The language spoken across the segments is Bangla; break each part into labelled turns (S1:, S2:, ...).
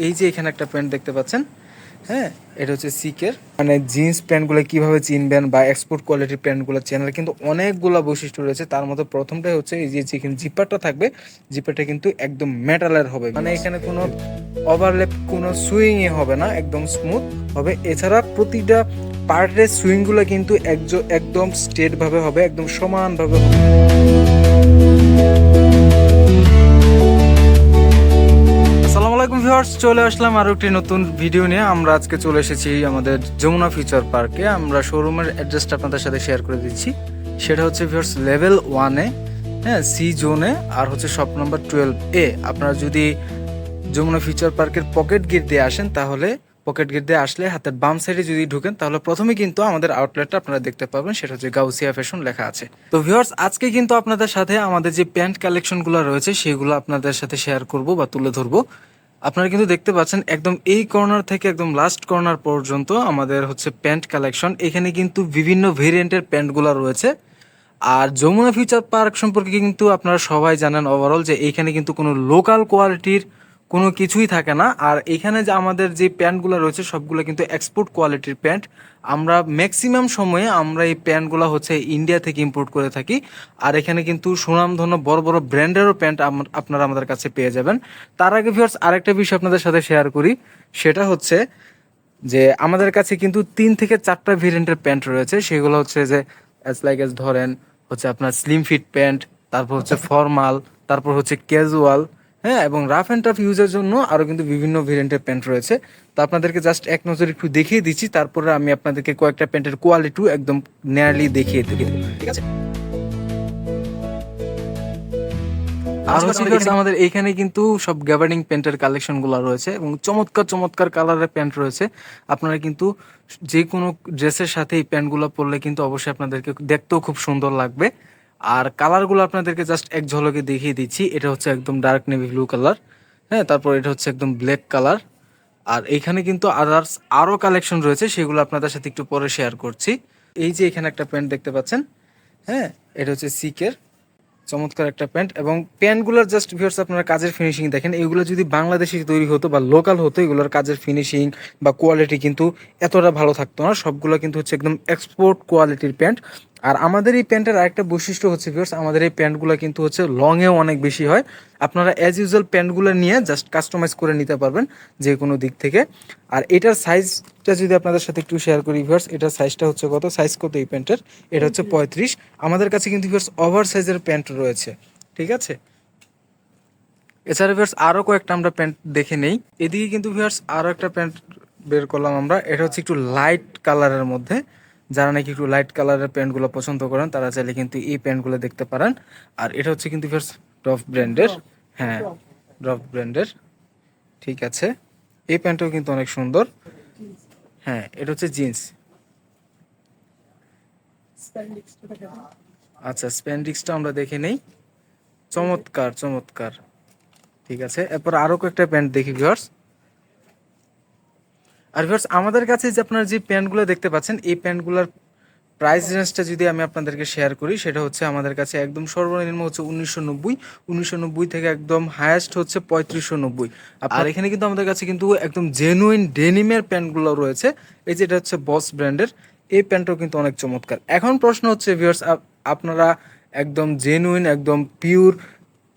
S1: এই যে এখানে একটা প্যান্ট দেখতে পাচ্ছেন, হ্যাঁ, এটা হচ্ছে সিকের। মানে জিন্স প্যান্টগুলো কিভাবে চিনবেন বা এক্সপোর্ট কোয়ালিটির প্যান্টগুলো চেনার কিন্তু অনেকগুলো বৈশিষ্ট্য রয়েছে। তার মধ্যে প্রথমটাই হচ্ছে এই যে যেখানে জিপারটা থাকবে, জিপারটা কিন্তু একদম মেটালের হবে, মানে এখানে কোনো ওভারল্যাপ, কোনো সুইংই হবে না, একদম স্মুথ হবে। এছাড়া প্রতিটা পার্টের সুইংগুলো কিন্তু একদম স্ট্রেট ভাবে হবে, একদম সমানভাবে হবে। আসসালামু আলাইকুম ভিউয়ার্স, চলে আসলাম আরও একটি নতুন ভিডিও নিয়ে। আমরা আজকে চলে এসেছি আমাদের যমুনা ফিউচার পার্কে। আমরা শোরুমের অ্যাড্রেসটা আপনাদের সাথে শেয়ার করে দিচ্ছি। সেটা হচ্ছে ভিউয়ার্স লেভেল 1-এ, হ্যাঁ, সি জোনে, আর হচ্ছে শপ নাম্বার 12A। আপনারা যদি যমুনা ফিউচার পার্কের পকেট গেট দিয়ে আসেন, তাহলে পকেট গেট দিয়ে আসলে হাতের বাম সাইডে যদি ঢুকেন, তাহলে প্রথমে কিন্তু আমাদের আউটলেটটা আপনারা দেখতে পাবেন, সেটা হচ্ছে গাউসিয়া ফ্যাশন লেখা আছে। তো ভিউয়ার্স, আজকে কিন্তু আপনাদের সাথে আমাদের যে প্যান্ট কালেকশনগুলো রয়েছে সেগুলো আপনাদের সাথে শেয়ার করব বা তুলে ধরবো। আপনারা কিন্তু দেখতে পাচ্ছেন একদম এই কর্নার থেকে একদম লাস্ট কর্নার পর্যন্ত আমাদের হচ্ছে প্যান্ট কালেকশন। এখানে কিন্তু বিভিন্ন ভেরিয়েন্টের প্যান্টগুলো রয়েছে। আর যমুনা ফিউচার পার্ক সম্পর্কে কিন্তু আপনারা সবাই জানেন ওভারঅল যে এইখানে কিন্তু কোনো লোকাল কোয়ালিটির কোনো কিছুই থাকে না। আর এখানে যে আমাদের যে প্যান্টগুলো রয়েছে সবগুলো কিন্তু এক্সপোর্ট কোয়ালিটির প্যান্ট। আমরা ম্যাক্সিমাম সময়ে আমরা এই প্যান্টগুলো হচ্ছে ইন্ডিয়া থেকে ইম্পোর্ট করে থাকি। আর এখানে কিন্তু সুনামধন্য বড় বড় ব্র্যান্ডেরও প্যান্ট আপনারা আমাদের কাছে পেয়ে যাবেন। তার আগে ভিউয়ার্স, আরেকটা বিষয় আপনাদের সাথে শেয়ার করি, সেটা হচ্ছে যে আমাদের কাছে কিন্তু 3 থেকে 4টা ভেরিয়েন্টের প্যান্ট রয়েছে। সেগুলো হচ্ছে যে অ্যাজ ধরেন হচ্ছে আপনার স্লিম ফিট প্যান্ট, তারপর হচ্ছে ফর্মাল, তারপর হচ্ছে ক্যাজুয়াল, হ্যাঁ, এবং রাফ অ্যান্ড টাফ ইউজের জন্য আরও কিন্তু বিভিন্ন ভেরিয়েন্টের প্যান্ট রয়েছে। তো আপনাদেরকে জাস্ট এক নজরে একটু দেখিয়ে দিচ্ছি, তারপরে আমি আপনাদেরকে কয়েকটা প্যান্টের কোয়ালিটিও একদম নিয়ারলি দেখিয়ে দেবো, ঠিক আছে? আর হচ্ছে আমাদের এইখানে কিন্তু সব গ্যাবার্ডিং প্যান্টের কালেকশন গুলো রয়েছে এবং চমৎকার চমৎকার কালারের প্যান্ট রয়েছে। আপনারা কিন্তু যে কোনো ড্রেসের সাথে এই প্যান্টগুলো পরলে কিন্তু অবশ্যই আপনাদেরকে দেখতেও খুব সুন্দর লাগবে। আর কালারগুলো আপনাদেরকে জাস্ট এক ঝলকে দেখিয়ে দিচ্ছি। এটা হচ্ছে একদম ডার্ক নেভি ব্লু কালার, হ্যাঁ, তারপর এটা হচ্ছে একদম ব্ল্যাক কালার। আর এইখানে কিন্তু আদার্স আরও কালেকশন রয়েছে, সেগুলো আপনাদের সাথে একটু পরে শেয়ার করছি। এই যে এখানে একটা প্যান্ট দেখতে পাচ্ছেন, হ্যাঁ, এটা হচ্ছে সিকের চমৎকার একটা প্যান্ট। এবং প্যান্টগুলোর জাস্ট ভিউয়ার্স আপনারা কাজের ফিনিশিং দেখেন, এগুলো যদি বাংলাদেশে তৈরি হতো বা লোকাল হতো, এগুলোর কাজের ফিনিশিং বা কোয়ালিটি কিন্তু এতটা ভালো থাকতো না। সবগুলো কিন্তু হচ্ছে একদম এক্সপোর্ট কোয়ালিটির প্যান্ট। আর আমাদের এই প্যান্টের আরেকটা বৈশিষ্ট্য হচ্ছে ভিউয়ার্স, আমাদের এই প্যান্টগুলো কিন্তু হচ্ছে লংয়েও অনেক বেশি হয়। আপনারা অ্যাজ ইউজুয়াল প্যান্টগুলো নিয়ে জাস্ট কাস্টমাইজ করে নিতে পারবেন যে কোনো দিক থেকে। আর এটার সাইজটা যদি আপনাদের সাথে একটু শেয়ার করি ভিউয়ার্স, এটার সাইজটা হচ্ছে কত, সাইজ কত এই প্যান্টের, এটা হচ্ছে 35। আমাদের কাছে কিন্তু ভিউয়ার্স ওভার সাইজের প্যান্ট রয়েছে, ঠিক আছে? এছাড়া ভিউয়ার্স আরও কয়েকটা আমরা প্যান্ট দেখে নেই। এদিকে কিন্তু ভিউয়ার্স আরও একটা প্যান্ট বের করলাম আমরা, এটা হচ্ছে একটু লাইট কালারের মধ্যে। যারা নাকি একটু লাইট কালারের প্যান্টগুলো পছন্দ করেন তারা চাইলে কিন্তু এই প্যান্টগুলো দেখতে পারেন। আর এটা হচ্ছে কিন্তু ভিউয়ার্স ড্রপ ব্র্যান্ডের, হ্যাঁ, ড্রপ ব্র্যান্ডের, ঠিক আছে। এই প্যান্টটাও কিন্তু অনেক সুন্দর, হ্যাঁ, এটা হচ্ছে জিন্স। আচ্ছা, স্প্যান্ডিক্সটা আমরা দেখে নেই। চমৎকার চমৎকার, ঠিক আছে। এরপর আরো কয়েকটা প্যান্ট দেখি ভিউয়ার্স। আর ভিউয়ার্স আমাদের কাছে যে আপনারা যে প্যান্টগুলো দেখতে পাচ্ছেন, এই প্যান্টগুলোর প্রাইস রেঞ্জটা যদি আমি আপনাদেরকে শেয়ার করি, সেটা হচ্ছে আমাদের কাছে একদম সর্বনিম্ন হচ্ছে 1990 থেকে একদম হায়েস্ট হচ্ছে 3590। আর এখানে কিন্তু আমাদের কাছে কিন্তু একদম জেনুইন ডেনিমের প্যান্টগুলো রয়েছে। এই যে এটা হচ্ছে বস ব্র্যান্ডের, এই প্যান্টটাও কিন্তু অনেক চমৎকার। এখন প্রশ্ন হচ্ছে ভিউয়ার্স, আপনারা একদম জেনুইন একদম পিওর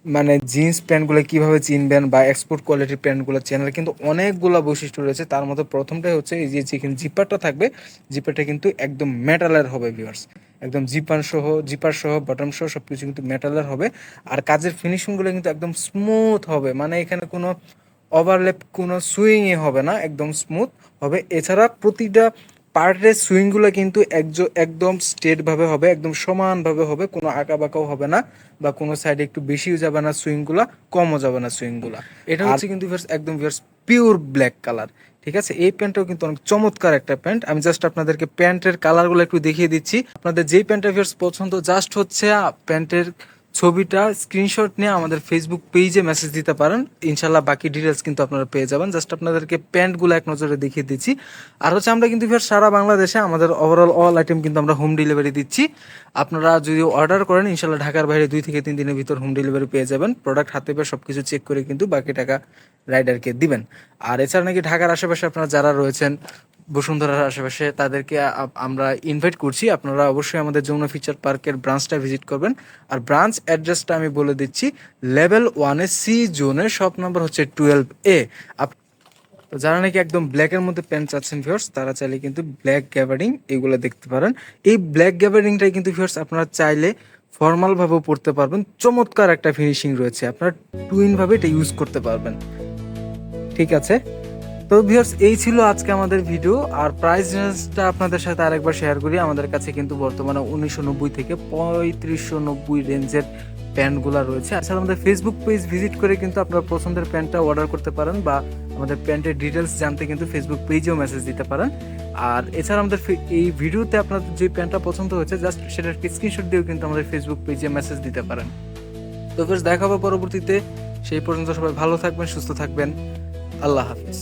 S1: মানে জিন্স প্যান্টগুলো কিভাবে চিনবেন বা এক্সপোর্ট কোয়ালিটির প্যান্টগুলো চেনার কিন্তু অনেকগুলো বৈশিষ্ট্য রয়েছে। তার মধ্যে প্রথমটাই হচ্ছে এই যে যেখানে জিপারটা থাকবে, জিপারটা কিন্তু একদম মেটালের হবে ভিউয়ার্স, একদম জিপার সহ বটম সহ সবকিছু কিন্তু মেটালের হবে। আর কাজের ফিনিশিংগুলো কিন্তু একদম স্মুথ হবে, মানে এখানে কোনো ওভারল্যাপ, কোনো সুইংই হবে না, একদম স্মুথ হবে। এছাড়া প্রতিটা পার্টের সুইংগুলো কিন্তু একদম স্ট্রেট ভাবে হবে, একদম সমানভাবে হবে, কোনো আঁকা বাঁকাও হবে না, বা কোনো সাইডে একটু বেশিও যাবে না সুইংগুলা, কমও যাবে না সুইংগুলা। এটা হচ্ছে কিন্তু একদম পিওর ব্ল্যাক কালার, ঠিক আছে। এই প্যান্টটাও কিন্তু অনেক চমৎকার একটা প্যান্ট। আমি জাস্ট আপনাদেরকে প্যান্টের কালারগুলো একটু দেখিয়ে দিচ্ছি। আপনাদের যেই প্যান্টটা ভিউয়ার্স পছন্দ, জাস্ট হচ্ছে প্যান্টের ছবিটা স্ক্রিনশট নিয়ে আমাদের ফেসবুক পেজে মেসেজ দিতে পারেন। ইনশাল্লাহ বাকি ডিটেলস কিন্তু আপনারা পেয়ে যাবেন। জাস্ট আপনাদেরকে প্যান্টগুলো এক নজরে দেখিয়ে দিচ্ছি। আর হচ্ছে আমরা কিন্তু সারা বাংলাদেশে আমাদের ওভারঅল অল আইটেম কিন্তু আমরা হোম ডেলিভারি দিচ্ছি। আপনারা যদি অর্ডার করেন ইনশাল্লাহ ঢাকার বাইরে 2 থেকে 3 দিনের ভিতর হোম ডেলিভারি পেয়ে যাবেন। প্রোডাক্ট হাতে পেয়ে সব কিছু চেক করে কিন্তু বাকি টাকা রাইডারকে দিবেন। আর এছাড়া নাকি ঢাকার আশেপাশে আপনারা যারা রয়েছেন, বসুন্ধরার আশেপাশে, তাদেরকে আমরা ইনভাইট করছি আপনারা অবশ্যই আমাদের যমুনা ফিচার পার্কের ব্রাঞ্চটা ভিজিট করবেন। আর ব্রাঞ্চ অ্যাড্রেসটা আমি বলে দিচ্ছি, লেভেল 1-এ সি জোনের শপ নাম্বার হচ্ছে 12A। তো যারা নাকি একদম ব্ল্যাকের মধ্যে প্যান্ট চাচ্ছেন ভিউয়ার্স, তারা চাইলে কিন্তু ব্ল্যাক গ্যাবার্ডিং এগুলো দেখতে পারেন। এই ব্ল্যাক গ্যাবার্ডিংটাই কিন্তু ভিউয়ার্স আপনারা চাইলে ফর্মালভাবেও পড়তে পারবেন। চমৎকার একটা ফিনিশিং রয়েছে, আপনারা টুইনভাবে এটা ইউজ করতে পারবেন। ঠিক আছে, তো ভিউয়ার্স এই ছিল আজকে আমাদের ভিডিও। আর প্রাইস রেঞ্জটা আপনাদের সাথে আরেকবার শেয়ার করি। আমাদের কাছে কিন্তু বর্তমানে 1990 থেকে 3590 রেঞ্জের প্যান্টগুলো রয়েছে। আসলে আমাদের ফেসবুক পেজ ভিজিট করে কিন্তু আপনার পছন্দের প্যান্টটা অর্ডার করতে পারেন, বা আমাদের প্যান্টের ডিটেলস জানতে কিন্তু ফেসবুক পেজেও মেসেজ দিতে পারেন। আর এছাড়া আমাদের এই ভিডিওতে আপনাদের যে প্যান্টটা পছন্দ হয়েছে জাস্ট সেটার স্ক্রিনশট দিয়েও কিন্তু আমাদের ফেসবুক পেজে মেসেজ দিতে পারেন। তো ভিউয়ার্স দেখা হবে পরবর্তীতে। সেই পর্যন্ত সবাই ভালো থাকবেন, সুস্থ থাকবেন। আল্লাহ হাফিজ।